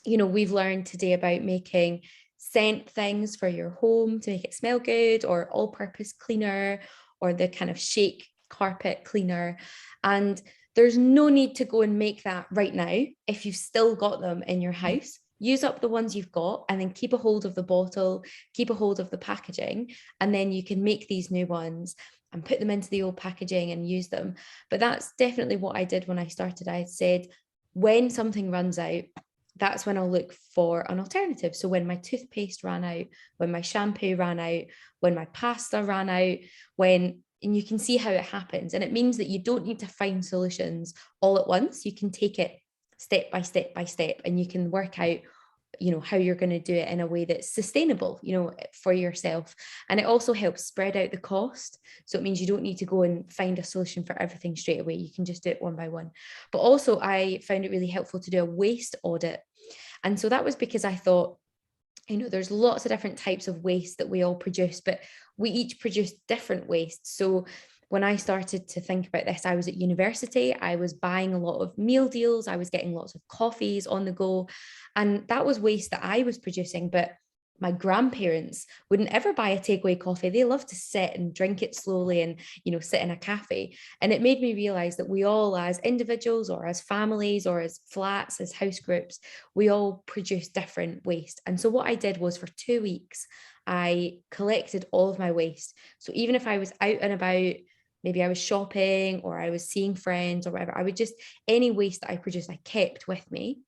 you know, we've learned today about making scent things for your home to make it smell good, or all-purpose cleaner, or the kind of shake carpet cleaner. And there's no need to go and make that right now. If you've still got them in your house, use up the ones you've got and then keep a hold of the bottle, keep a hold of the packaging, and then you can make these new ones and put them into the old packaging and use them. But that's definitely what I did when I started. I said, when something runs out, that's when I'll look for an alternative. So when my toothpaste ran out, when my shampoo ran out, when my pasta ran out, and you can see how it happens. And it means that you don't need to find solutions all at once. You can take it step by step by step, and you can work out, you know, how you're going to do it in a way that's sustainable, you know, for yourself. And it also helps spread out the cost. So it means you don't need to go and find a solution for everything straight away. You can just do it one by one. But also I found it really helpful to do a waste audit. And so that was because I thought, you know, there's lots of different types of waste that we all produce, but we each produce different waste. So when I started to think about this, I was at university, I was buying a lot of meal deals, I was getting lots of coffees on the go, and that was waste that I was producing. But my grandparents wouldn't ever buy a takeaway coffee. They love to sit and drink it slowly and, you know, sit in a cafe. And it made me realize that we all, as individuals or as families or as flats, as house groups, we all produce different waste. And so what I did was, for 2 weeks, I collected all of my waste. So even if I was out and about, maybe I was shopping or I was seeing friends or whatever, I would just, any waste that I produced, I kept with me.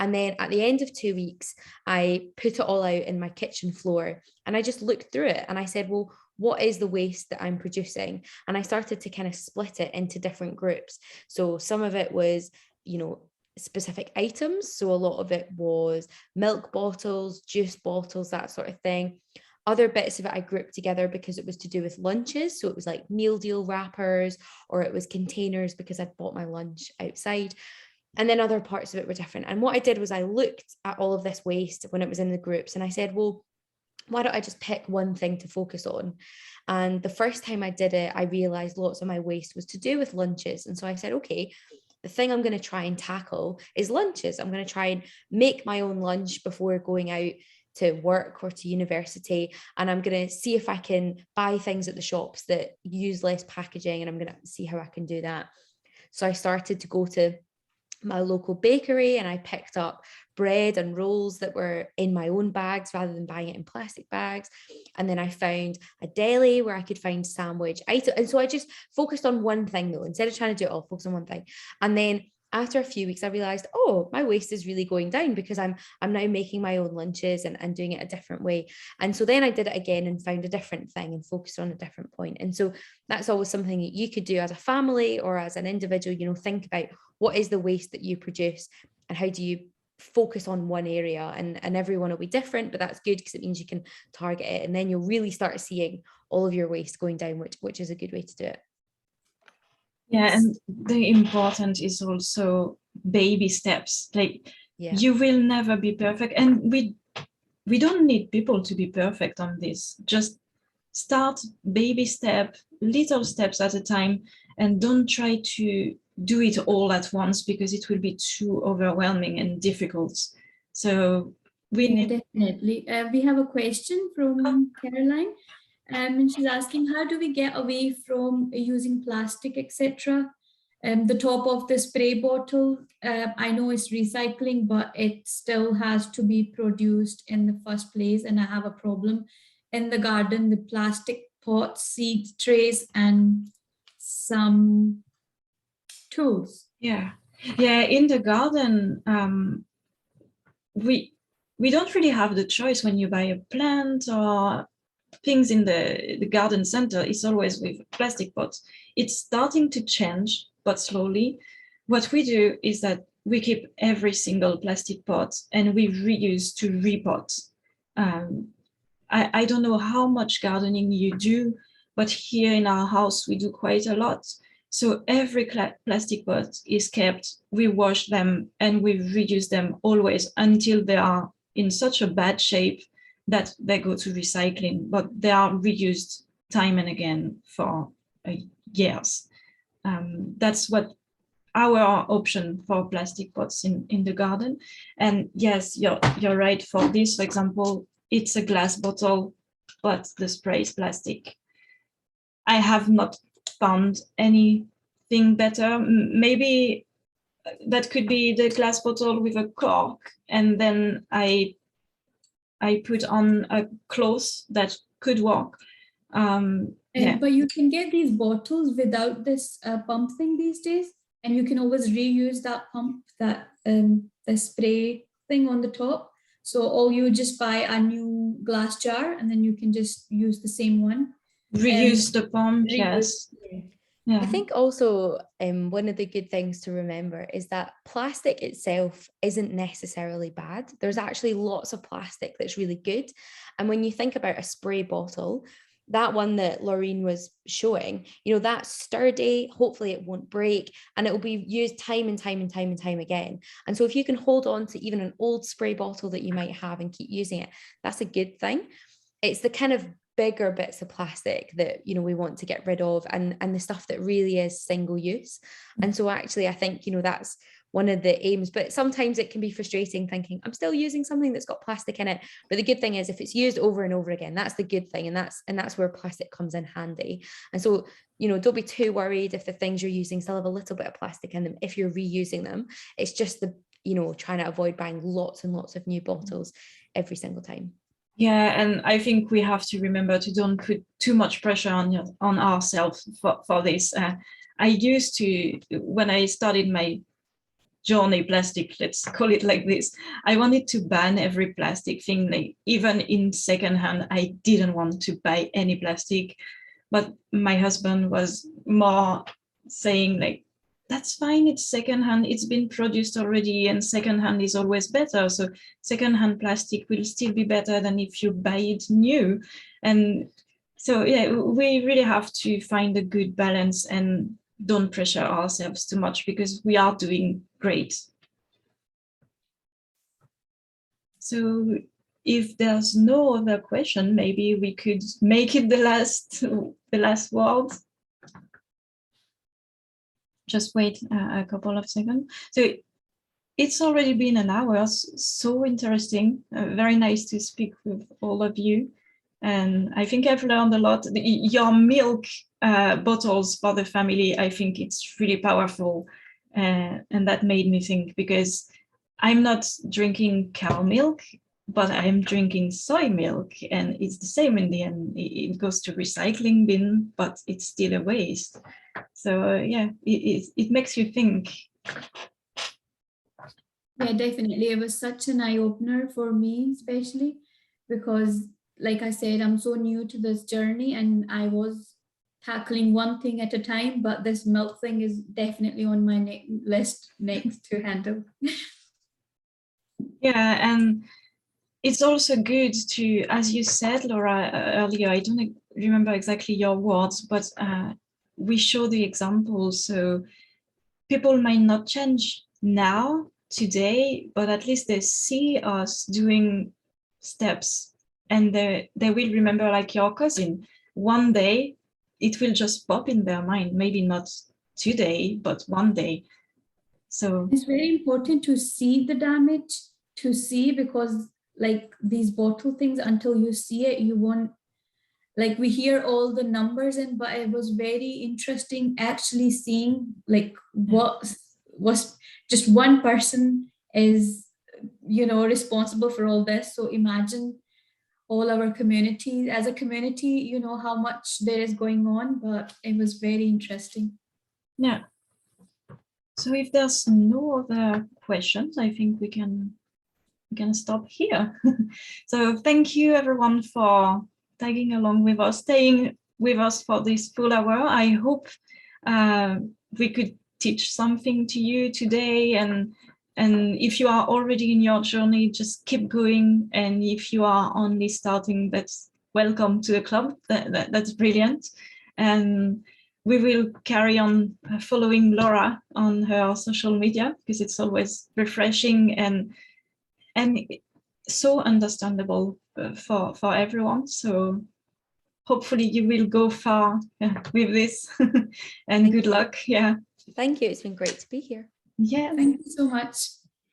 And then at the end of 2 weeks, I put it all out in my kitchen floor and I just looked through it and I said, well, what is the waste that I'm producing? And I started to kind of split it into different groups. So some of it was, you know, specific items. So a lot of it was milk bottles, juice bottles, that sort of thing. Other bits of it I grouped together because it was to do with lunches. So it was like meal deal wrappers, or it was containers because I'd bought my lunch outside. And then other parts of it were different. And what I did was I looked at all of this waste when it was in the groups and I said, well, why don't I just pick one thing to focus on? And the first time I did it, I realized lots of my waste was to do with lunches. And so I said, okay, the thing I'm going to try and tackle is lunches. I'm going to try and make my own lunch before going out to work or to university. And I'm going to see if I can buy things at the shops that use less packaging. And I'm going to see how I can do that. So I started to go to my local bakery and I picked up bread and rolls that were in my own bags rather than buying it in plastic bags. And then I found a deli where I could find sandwich items. And so I just focused on one thing though, instead of trying to do it all, focus on one thing. And then after a few weeks, I realized, oh, my waste is really going down because I'm now making my own lunches and doing it a different way. And so then I did it again and found a different thing and focused on a different point. And so that's always something that you could do as a family or as an individual, you know, think about what is the waste that you produce and how do you focus on one area, and everyone will be different, but that's good because it means you can target it and then you'll really start seeing all of your waste going down, which is a good way to do it. Yeah, and the important is also baby steps. Like, yeah, you will never be perfect, and we don't need people to be perfect on this. Just start baby step, little steps at a time, and don't try to do it all at once because it will be too overwhelming and difficult. So definitely. We have a question from Caroline. And she's asking, how do we get away from using plastic, etc.? The top of the spray bottle, I know it's recycling, but it still has to be produced in the first place. And I have a problem in the garden with plastic pots, seed trays, and some tools. Yeah, in the garden, we don't really have the choice when you buy a plant or things in the garden center. It's always with plastic pots. It's starting to change, but slowly. What we do is that we keep every single plastic pot and we reuse to repot. I don't know how much gardening you do, but here in our house, we do quite a lot. So every plastic pot is kept, we wash them and we reuse them always until they are in such a bad shape that they go to recycling, but they are reused time and again for years. That's what our option for plastic pots in the garden. And yes, you're right. For this, for example, it's a glass bottle, but the spray is plastic. I have not found anything better. Maybe that could be the glass bottle with a cork, and then I put on a cloth that could work. Yeah. But you can get these bottles without this pump thing these days, and you can always reuse that pump, that the spray thing on the top. So all you just buy a new glass jar, and then you can just use the same one. Reuse the pump, yes. I think also one of the good things to remember is that plastic itself isn't necessarily bad. There's actually lots of plastic that's really good. And when you think about a spray bottle, that one that Laureen was showing, you know, that's sturdy, hopefully it won't break, and it will be used time and time and time and time again. And so if you can hold on to even an old spray bottle that you might have and keep using it, that's a good thing. It's the kind of bigger bits of plastic that, you know, we want to get rid of, and the stuff that really is single use. And so actually I think, you know, that's one of the aims, but sometimes it can be frustrating thinking I'm still using something that's got plastic in it. But the good thing is if it's used over and over again, that's the good thing, and that's where plastic comes in handy. And so, you know, don't be too worried if the things you're using still have a little bit of plastic in them if you're reusing them. It's just the, you know, trying to avoid buying lots and lots of new bottles every single time. Yeah, and I think we have to remember to don't put too much pressure on ourselves for this. I used to, when I started my journey plastic, let's call it like this, I wanted to ban every plastic thing, like even in secondhand, I didn't want to buy any plastic. But my husband was more saying like, that's fine, it's secondhand, it's been produced already, and secondhand is always better. So secondhand plastic will still be better than if you buy it new. And so, yeah, we really have to find a good balance and don't pressure ourselves too much because we are doing great. So if there's no other question, maybe we could make it the last word. Just wait a couple of seconds. So it's already been an hour, so interesting, very nice to speak with all of you. And I think I've learned a lot. Your milk bottles for the family, I think it's really powerful. And that made me think, because I'm not drinking cow milk, but I'm drinking soy milk, and it's the same in the end. It goes to recycling bin, but it's still a waste. So yeah, it makes you think. Yeah, definitely. It was such an eye-opener for me, especially because, like I said, I'm so new to this journey and I was tackling one thing at a time, but this milk thing is definitely on my list next to handle. Yeah, and it's also good to, as you said, Laura, earlier, I don't remember exactly your words, but we show the example. So people might not change now, today, but at least they see us doing steps, and they will remember, like your cousin, one day it will just pop in their mind, maybe not today, but one day. So it's very important to see the damage, to see, because like these bottle things, until you see it, you won't, like we hear all the numbers in, but it was very interesting actually seeing like what was just one person is, you know, responsible for all this. So imagine all our community, as a community, you know, how much there is going on, but it was very interesting. yeah, So if there's no other questions, I think we can stop here. So thank you everyone for tagging along with us, staying with us for this full hour. I hope we could teach something to you today, and if you are already in your journey, just keep going. And if you are only starting, that's welcome to the club. That's brilliant. And we will carry on following Laura on her social media, because it's always refreshing and so understandable for everyone. So hopefully you will go far with this. And good luck. Yeah. Thank you. It's been great to be here. Yeah. Thank you so much.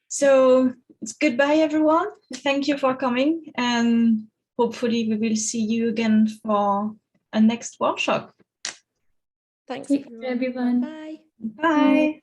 So it's goodbye, everyone. Thank you for coming, and hopefully we will see you again for a next workshop. Thanks, Take care, everyone. Bye. Bye.